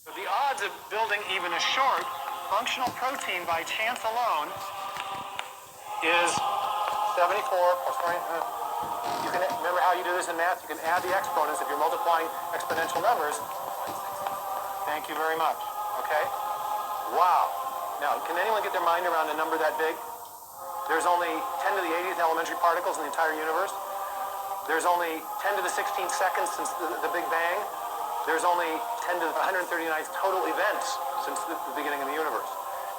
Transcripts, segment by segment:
The odds of building even a short functional protein by chance alone is 74 plus 20. You can remember how you do this in math. You can add the exponents if you're multiplying exponential numbers. Thank you very much. Okay? Wow. Now, can anyone get their mind around a number that big? There's only 10 to the 80th elementary particles in the entire universe. There's only 10 to the 16th seconds since the Big Bang. There's only 10 to the 139th total events since the beginning of the universe.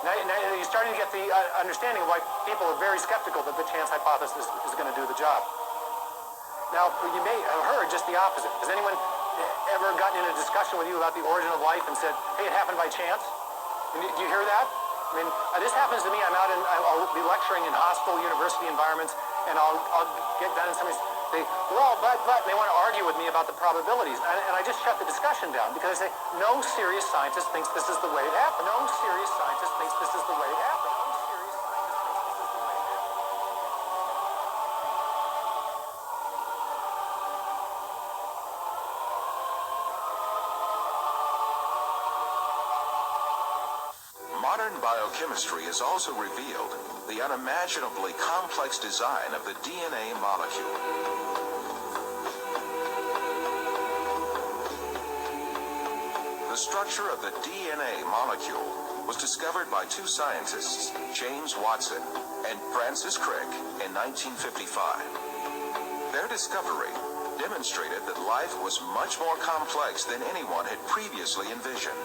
Now you're starting to get the understanding of why people are very skeptical that the chance hypothesis is going to do the job. Now, you may have heard just the opposite. Has anyone ever gotten in a discussion with you about the origin of life and said, hey, it happened by chance? Do you hear that? I mean, this happens to me. I'll be lecturing in hospital, university environments, and I'll get done and somebody say, well, but, and they want to argue with me about the probabilities. And I just shut the discussion down because I say, no serious scientist thinks this is the way it happened. No serious scientist thinks this is the way it happened. No serious scientist thinks this is the way it happened. Modern biochemistry has also revealed the unimaginably complex design of the DNA molecule. The structure of the DNA molecule was discovered by two scientists, James Watson and Francis Crick, in 1955. Their discovery demonstrated that life was much more complex than anyone had previously envisioned.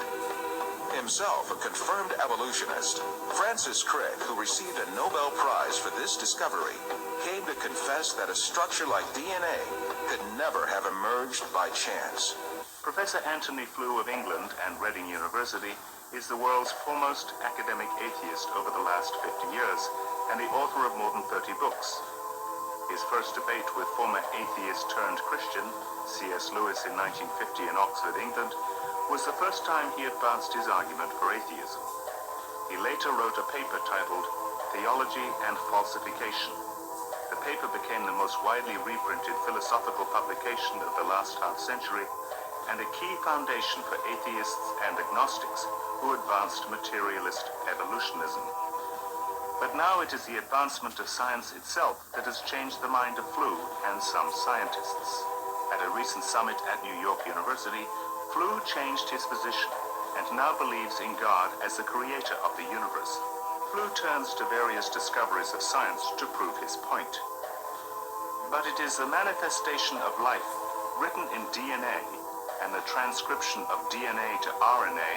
Himself a confirmed evolutionist, Francis Crick, who received a Nobel Prize for this discovery, came to confess that a structure like DNA could never have emerged by chance. Professor Anthony Flew of England and Reading University is the world's foremost academic atheist over the last 50 years and the author of more than 30 books. His first debate with former atheist-turned-Christian C.S. Lewis in 1950 in Oxford, England, was the first time he advanced his argument for atheism. He later wrote a paper titled Theology and Falsification. The paper became the most widely reprinted philosophical publication of the last half-century and a key foundation for atheists and agnostics who advanced materialist evolutionism. But now it is the advancement of science itself that has changed the mind of Flew and some scientists. At a recent summit at New York University, Flew changed his position and now believes in God as the creator of the universe. Flew turns to various discoveries of science to prove his point. But it is the manifestation of life written in DNA and the transcription of DNA to RNA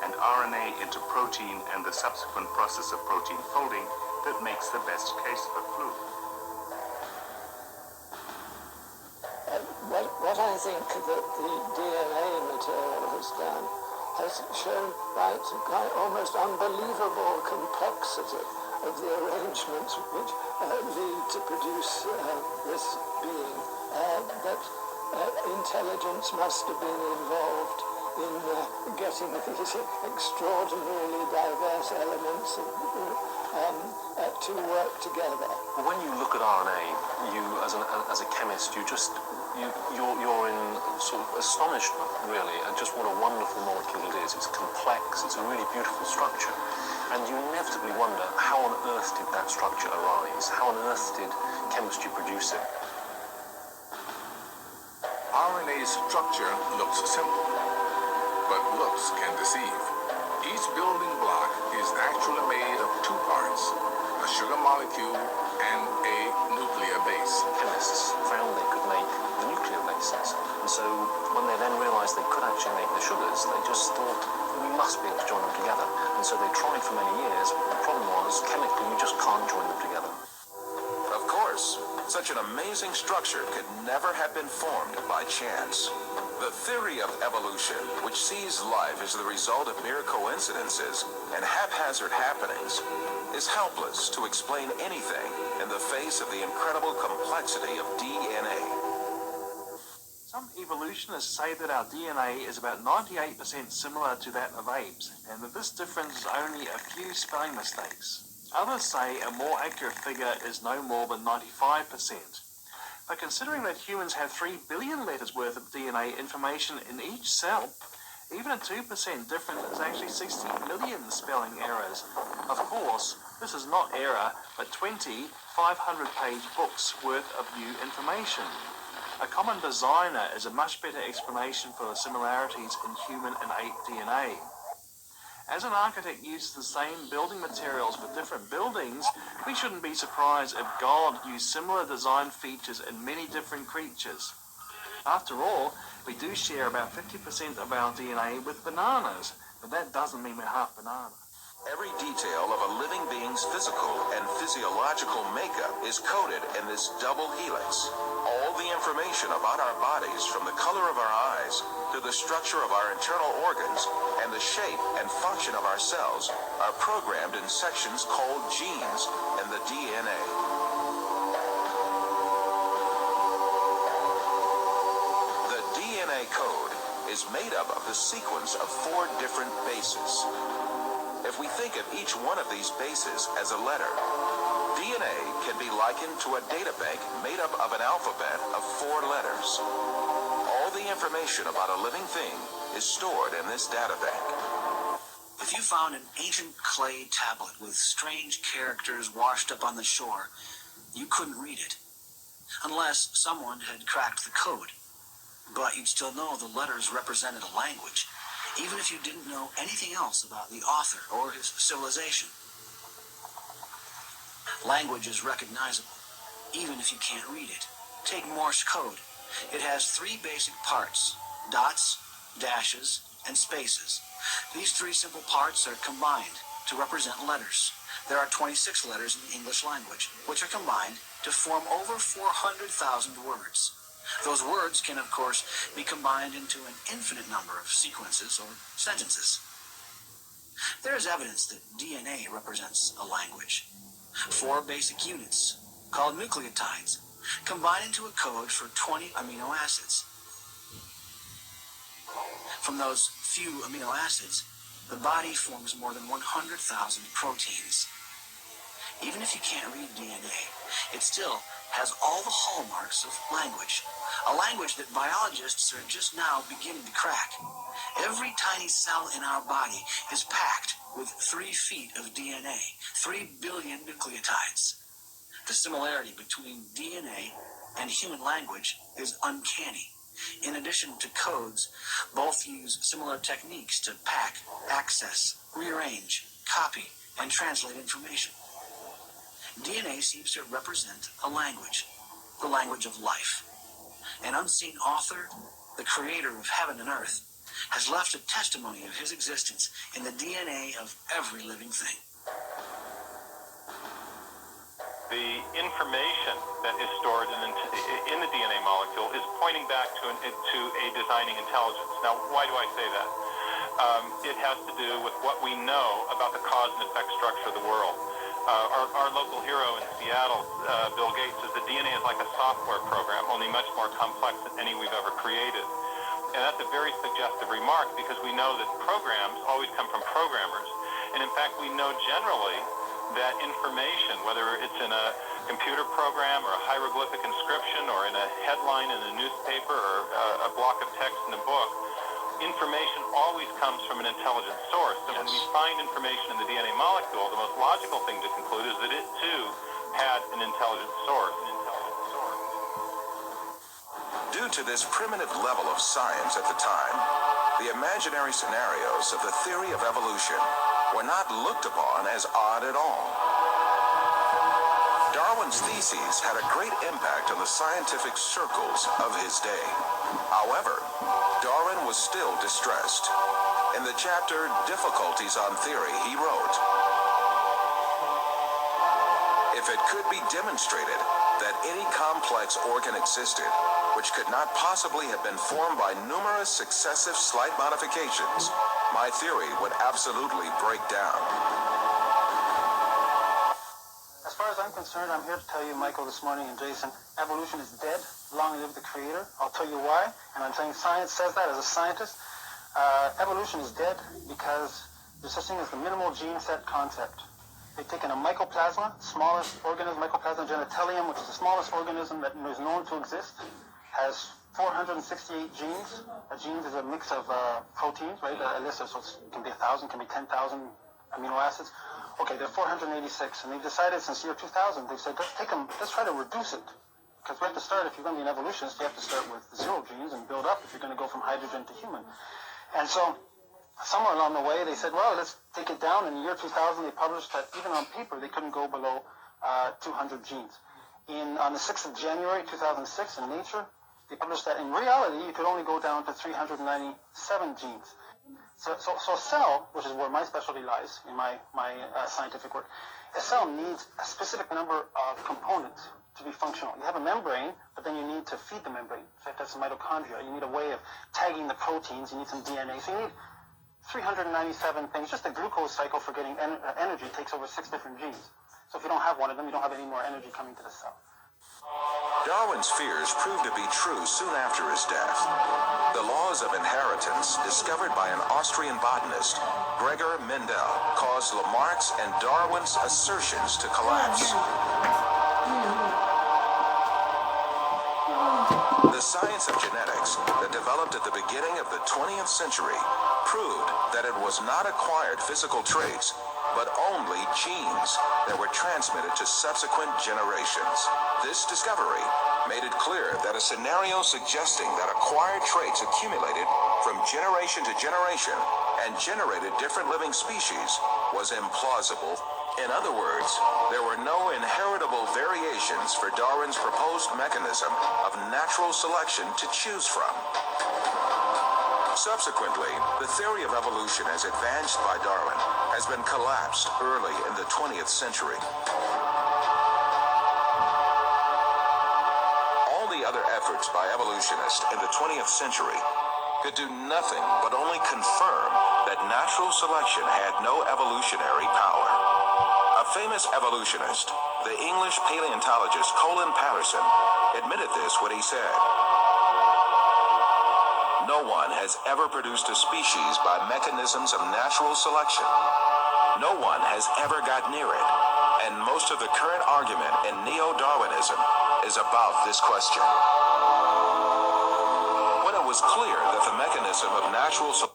and RNA into protein and the subsequent process of protein folding that makes the best case for Flew. What I think that the DNA material has done has shown quite almost unbelievable complexity of the arrangements which lead to produce this being. That intelligence must have been involved in getting these extraordinarily diverse elements to work together. Well, when you look at RNA, you as a chemist, you're in sort of astonishment, really, at just what a wonderful molecule it is. It's complex, it's a really beautiful structure, and you inevitably wonder, how on earth did that structure arise? How on earth did chemistry produce it? RNA's structure looks simple, but looks can deceive. Each building block is actually made of two parts, a sugar molecule and a nuclear base. Chemists found they could make the nuclear bases, and so when they then realized they could actually make the sugars, they just thought, we must be able to join them together. And so they tried for many years, but the problem was, chemically, you just can't join them together. Of course, such an amazing structure could never have been formed by chance. The theory of evolution, which sees life as the result of mere coincidences and haphazard happenings, is helpless to explain anything in the face of the incredible complexity of DNA. Some evolutionists say that our DNA is about 98% similar to that of apes, and that this difference is only a few spelling mistakes. Others say a more accurate figure is no more than 95%. But considering that humans have 3 billion letters worth of DNA information in each cell, Even a 2% difference is actually 60 million spelling errors. Of course, this is not error, but 20 500-page books worth of new information. A common designer is a much better explanation for the similarities in human and ape DNA. As an architect uses the same building materials for different buildings, we shouldn't be surprised if God used similar design features in many different creatures. After all, we do share about 50% of our DNA with bananas, but that doesn't mean we're half banana. Every detail of a living being's physical and physiological makeup is coded in this double helix. All the information about our bodies, from the color of our eyes to the structure of our internal organs and the shape and function of our cells, are programmed in sections called genes in the DNA. The DNA code is made up of the sequence of 4 different bases. If we think of each one of these bases as a letter, DNA can be likened to a databank made up of an alphabet of 4 letters. All the information about a living thing is stored in this databank. If you found an ancient clay tablet with strange characters washed up on the shore, you couldn't read it, unless someone had cracked the code. But you'd still know the letters represented a language, even if you didn't know anything else about the author or his civilization. Language is recognizable, even if you can't read it. Take Morse code. It has 3 basic parts: dots, dashes, and spaces. These 3 simple parts are combined to represent letters. There are 26 letters in the English language, which are combined to form over 400,000 words. Those words can, of course, be combined into an infinite number of sequences or sentences. There is evidence that DNA represents a language. 4 basic units, called nucleotides, combine into a code for 20 amino acids. From those few amino acids, the body forms more than 100,000 proteins. Even if you can't read DNA, it still has all the hallmarks of language. A language that biologists are just now beginning to crack. Every tiny cell in our body is packed with 3 feet of DNA, 3 billion nucleotides. The similarity between DNA and human language is uncanny. In addition to codes, both use similar techniques to pack, access, rearrange, copy, and translate information. DNA seems to represent a language, the language of life. An unseen author, the creator of heaven and earth, has left a testimony of his existence in the DNA of every living thing. The information that is stored in the DNA molecule is pointing back to a designing intelligence. Now, why do I say that? It has to do with what we know about the cause and effect structure of the world. Our local hero in Seattle, Bill Gates, says the DNA is like a software program, only much more complex than any we've ever created. And that's a very suggestive remark, because we know that programs always come from programmers. And in fact, we know generally that information, whether it's in a computer program or a hieroglyphic inscription or in a headline in a newspaper or a block of text in a book, information always comes from an intelligent source. So when we find information in the DNA molecule, the most logical thing to conclude is that it too had an intelligent source. Due to this primitive level of science at the time, the imaginary scenarios of the theory of evolution were not looked upon as odd at all. Darwin's theses had a great impact on the scientific circles of his day. However, Darwin was still distressed. In the chapter Difficulties on Theory, he wrote, "If it could be demonstrated that any complex organ existed which could not possibly have been formed by numerous successive slight modifications, my theory would absolutely break down." As far as I'm concerned, I'm here to tell you, Michael, this morning, and Jason, evolution is dead. Long live the creator. I'll tell you why, and I'm saying science says that as a scientist. Evolution is dead because there's such thing as the minimal gene set concept. They've taken a mycoplasma, smallest organism, Mycoplasma genitalium, which is the smallest organism that is known to exist, has 468 genes. Genes is a mix of proteins, right? A list of, so it can be 1,000, can be 10,000 amino acids. Okay, there are 486, and they decided since year 2000, they said, let's try to reduce it. Because we have to start, if you're going to be an evolutionist, you have to start with 0 genes and build up if you're going to go from hydrogen to human. And so, somewhere along the way, they said, well, let's take it down. In the year 2000, they published that even on paper, they couldn't go below 200 genes. On the 6th of January 2006 in Nature, they published that in reality, you could only go down to 397 genes. So a cell, which is where my specialty lies in my scientific work, a cell needs a specific number of components to be functional. You have a membrane, but then you need to feed the membrane. In fact, that's mitochondria. You need a way of tagging the proteins. You need some DNA. So you need 397 things. Just the glucose cycle for getting energy takes over 6 different genes. So if you don't have one of them, you don't have any more energy coming to the cell. Darwin's fears proved to be true soon after his death. The laws of inheritance, discovered by an Austrian botanist, Gregor Mendel, caused Lamarck's and Darwin's assertions to collapse. The science of genetics that developed at the beginning of the 20th century proved that it was not acquired physical traits, but only genes that were transmitted to subsequent generations. This discovery made it clear that a scenario suggesting that acquired traits accumulated from generation to generation and generated different living species was implausible. In other words, there were no inheritable variations for Darwin's proposed mechanism of natural selection to choose from. Subsequently, the theory of evolution as advanced by Darwin has been collapsed early in the 20th century. All the other efforts by evolutionists in the 20th century could do nothing but only confirm that natural selection had no evolutionary power. A famous evolutionist, the English paleontologist Colin Patterson, admitted this when he said, "No one has ever produced a species by mechanisms of natural selection. No one has ever got near it, and most of the current argument in neo-Darwinism is about this question." When it was clear that the mechanism of natural selection